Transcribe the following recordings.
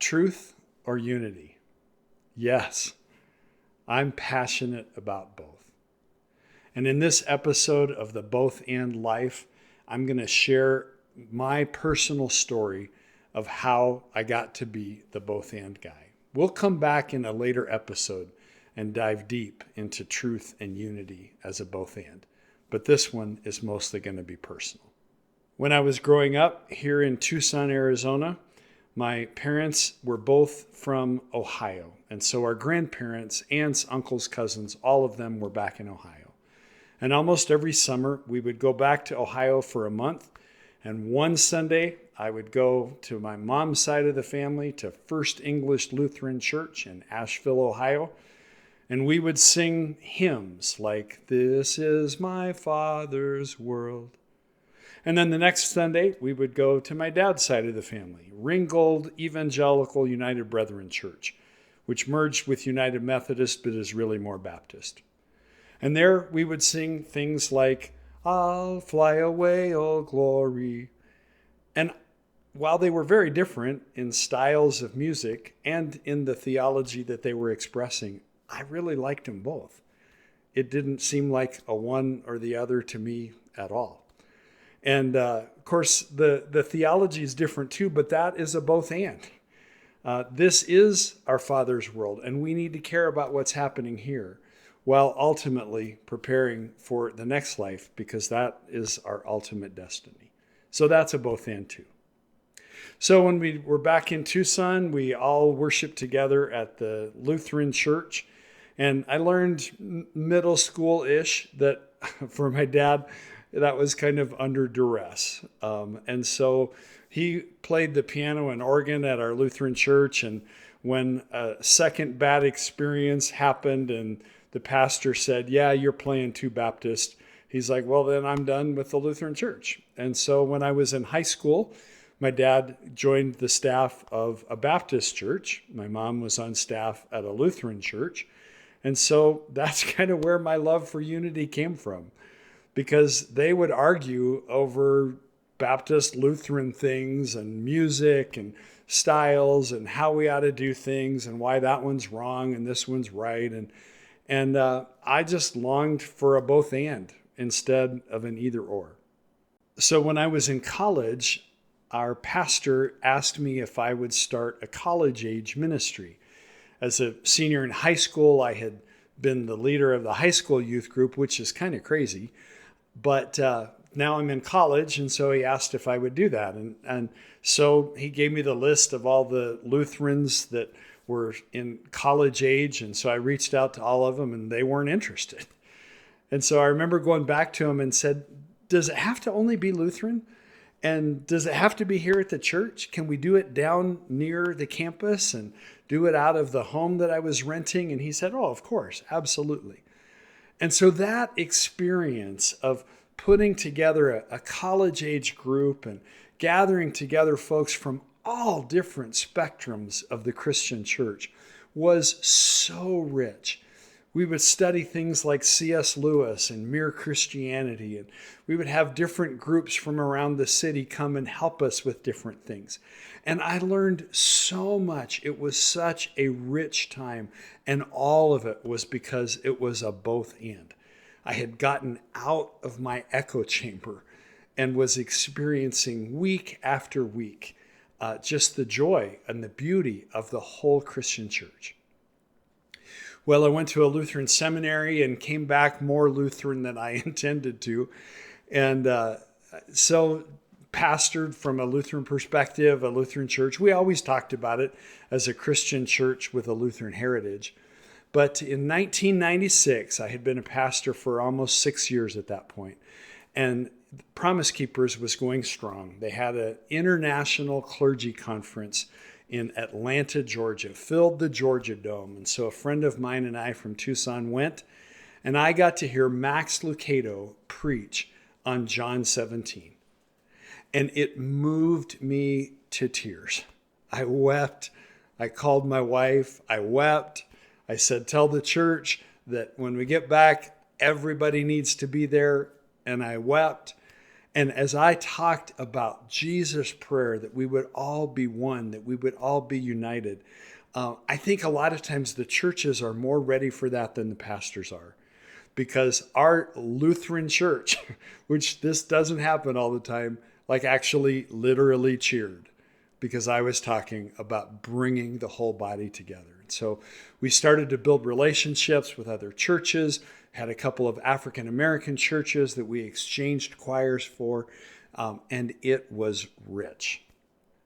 truth or unity? Yes, I'm passionate about both. And in this episode of the Both and Life, I'm going to share my personal story of how I got to be the both and guy. We'll come back in a later episode and dive deep into truth and unity as a both and. But this one is mostly going to be personal. When I was growing up here in Tucson, Arizona, my parents were both from Ohio. And so our grandparents, aunts, uncles, cousins, all of them were back in Ohio. And almost every summer, we would go back to Ohio for a month. And one Sunday, I would go to my mom's side of the family to First English Lutheran Church in Asheville, Ohio. And we would sing hymns like, "This is my Father's world." And then the next Sunday, we would go to my dad's side of the family, Ringgold Evangelical United Brethren Church, which merged with United Methodist, but is really more Baptist. And there we would sing things like, "I'll fly away, oh glory." And while they were very different in styles of music and in the theology that they were expressing, I really liked them both. It didn't seem like a one or the other to me at all. And of course, the theology is different too, but that is a both and. This is our Father's world, and we need to care about what's happening here while ultimately preparing for the next life, because that is our ultimate destiny. So that's a both and too. So when we were back in Tucson, we all worshiped together at the Lutheran church. And I learned middle school-ish that for my dad, that was kind of under duress. And so he played the piano and organ at our Lutheran church. And when a second bad experience happened and the pastor said, "Yeah, you're playing too Baptist," he's like, "Well, then I'm done with the Lutheran church." And so when I was in high school, my dad joined the staff of a Baptist church. My mom was on staff at a Lutheran church. And so that's kind of where my love for unity came from, because they would argue over Baptist Lutheran things and music and styles and how we ought to do things and why that one's wrong and this one's right. And I just longed for a both and instead of an either or. So when I was in college, our pastor asked me if I would start a college age ministry. As a senior in high school, I had been the leader of the high school youth group, which is kind of crazy. But now I'm in college, and so he asked if I would do that. And so he gave me the list of all the Lutherans that were in college age. And so I reached out to all of them, and they weren't interested. And so I remember going back to him and said, "Does it have to only be Lutheran? And does it have to be here at the church? Can we do it down near the campus and do it out of the home that I was renting?" And he said, "Oh, of course, absolutely." And so that experience of putting together a college age group and gathering together folks from all different spectrums of the Christian church was so rich. We would study things like C.S. Lewis and Mere Christianity, and we would have different groups from around the city come and help us with different things. And I learned so much. It was such a rich time, and all of it was because it was a both and. I had gotten out of my echo chamber and was experiencing week after week just the joy and the beauty of the whole Christian church. Well, I went to a Lutheran seminary and came back more Lutheran than I intended to. And so pastored from a Lutheran perspective, a Lutheran church. We always talked about it as a Christian church with a Lutheran heritage. But in 1996, I had been a pastor for almost 6 years at that point. And Promise Keepers was going strong. They had an international clergy conference in Atlanta, Georgia, filled the Georgia Dome. And so a friend of mine and I from Tucson went, and I got to hear Max Lucado preach on John 17. And it moved me to tears. I wept. I called my wife. I wept. I said, "Tell the church that when we get back, everybody needs to be there." And I wept. And as I talked about Jesus' prayer, that we would all be one, that we would all be united, I think a lot of times the churches are more ready for that than the pastors are. Because our Lutheran church, which this doesn't happen all the time, like actually literally cheered because I was talking about bringing the whole body together. And so we started to build relationships with other churches, had a couple of African American churches that we exchanged choirs for, and it was rich.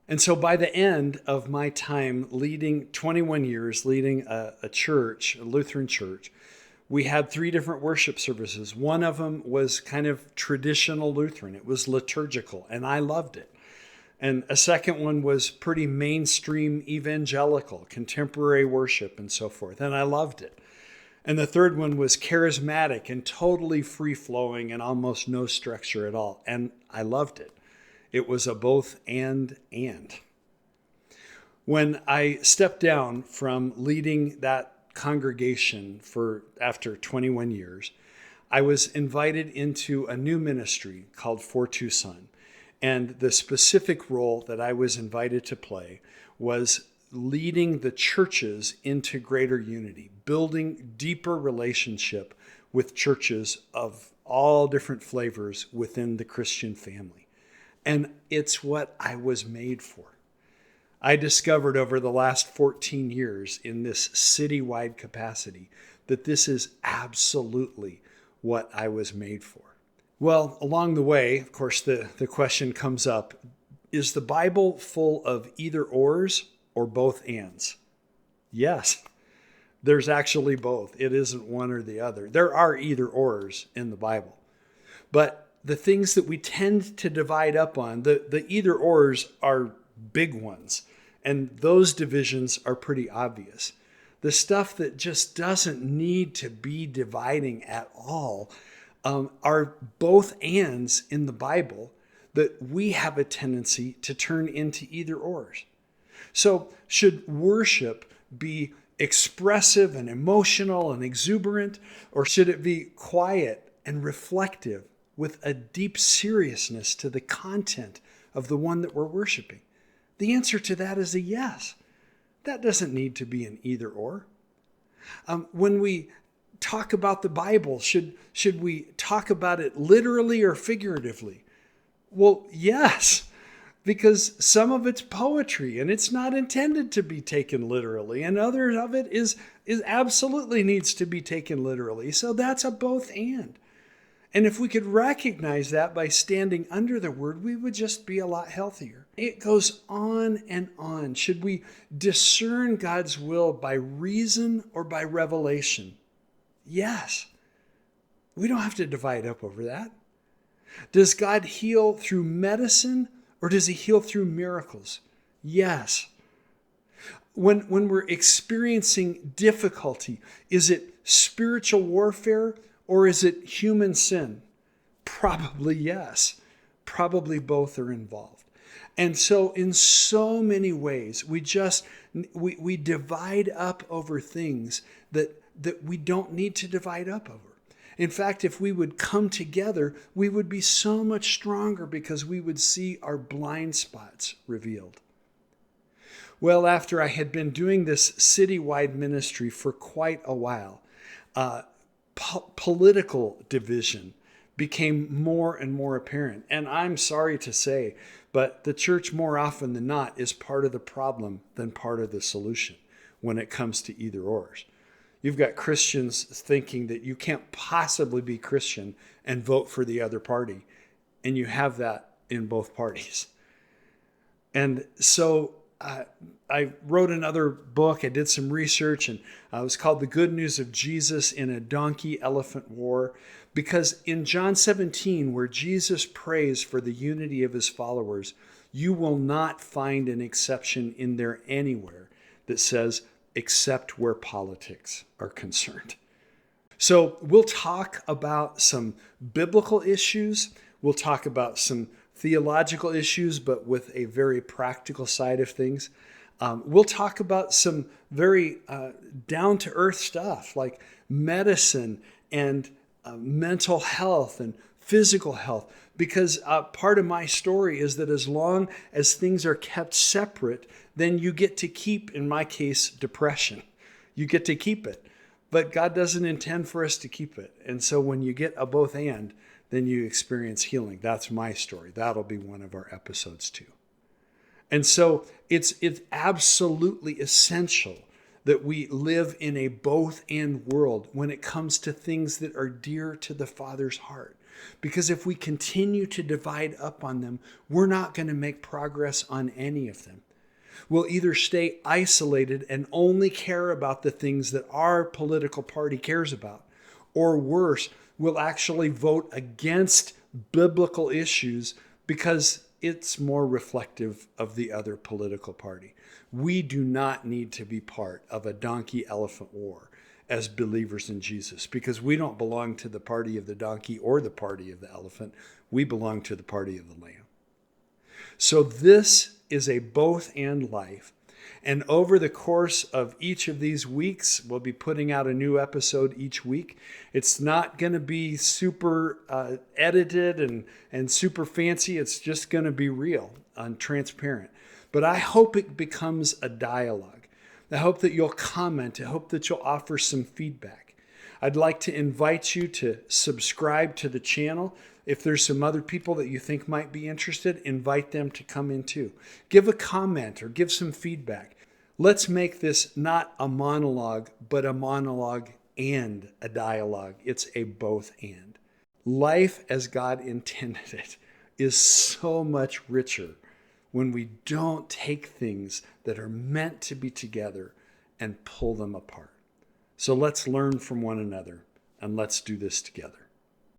And so by the end of my time leading 21 years, leading a church, a Lutheran church, we had 3 different worship services. One of them was kind of traditional Lutheran. It was liturgical, and I loved it. And a second one was pretty mainstream evangelical, contemporary worship, and so forth, and I loved it. And the third one was charismatic and totally free-flowing and almost no structure at all, and I loved it. It was a both and. When I stepped down from leading that congregation after 21 years, I was invited into a new ministry called For Tucson. And the specific role that I was invited to play was leading the churches into greater unity, building deeper relationship with churches of all different flavors within the Christian family. And it's what I was made for. I discovered over the last 14 years in this citywide capacity that this is absolutely what I was made for. Well, along the way, of course, the question comes up, is the Bible full of either ors or both ands? Yes, there's actually both. It isn't one or the other. There are either ors in the Bible. But the things that we tend to divide up on, the either ors are big ones. And those divisions are pretty obvious. The stuff that just doesn't need to be dividing at all are both ands in the Bible that we have a tendency to turn into either ors. So should worship be expressive and emotional and exuberant, or should it be quiet and reflective with a deep seriousness to the content of the one that we're worshiping? The answer to that is a yes. That doesn't need to be an either or. When we talk about the Bible, should we talk about it literally or figuratively? Well, yes, because some of it's poetry and it's not intended to be taken literally, and other of it is absolutely needs to be taken literally. So that's a both and. And if we could recognize that by standing under the word, we would just be a lot healthier. It goes on and on. Should we discern God's will by reason or by revelation? Yes. We don't have to divide up over that. Does God heal through medicine or does he heal through miracles? Yes. When we're experiencing difficulty, is it spiritual warfare or is it human sin? Probably yes. Probably both are involved. And so in so many ways, we divide up over things that we don't need to divide up over. In fact, if we would come together, we would be so much stronger because we would see our blind spots revealed. Well, after I had been doing this citywide ministry for quite a while, political division became more and more apparent. And I'm sorry to say, but the church more often than not is part of the problem than part of the solution when it comes to either ors. You've got Christians thinking that you can't possibly be Christian and vote for the other party. And you have that in both parties. And so I wrote another book. I did some research, and it was called The Good News of Jesus in a Donkey-Elephant War. Because in John 17, where Jesus prays for the unity of his followers, you will not find an exception in there anywhere that says, except where politics are concerned. So we'll talk about some biblical issues. We'll talk about some theological issues, but with a very practical side of things. We'll talk about some very down-to-earth stuff like medicine and mental health and physical health. Because part of my story is that as long as things are kept separate, then you get to keep, in my case, depression. You get to keep it. But God doesn't intend for us to keep it. And so when you get a both and, then you experience healing. That's my story. That'll be one of our episodes too. And so it's absolutely essential that we live in a both and world when it comes to things that are dear to the Father's heart. Because if we continue to divide up on them, we're not going to make progress on any of them. We'll either stay isolated and only care about the things that our political party cares about, or worse, we'll actually vote against biblical issues because it's more reflective of the other political party. We do not need to be part of a donkey-elephant war as believers in Jesus, because we don't belong to the party of the donkey or the party of the elephant. We belong to the party of the Lamb. So this is a both and life. And over the course of each of these weeks, we'll be putting out a new episode each week. It's not going to be super edited and super fancy. It's just going to be real and transparent. But I hope it becomes a dialogue. I hope that you'll comment. I hope that you'll offer some feedback. I'd like to invite you to subscribe to the channel. If there's some other people that you think might be interested, invite them to come in too. Give a comment or give some feedback. Let's make this not a monologue, but a monologue and a dialogue. It's a both and. Life as God intended it is so much richer when we don't take things that are meant to be together and pull them apart. So let's learn from one another and let's do this together.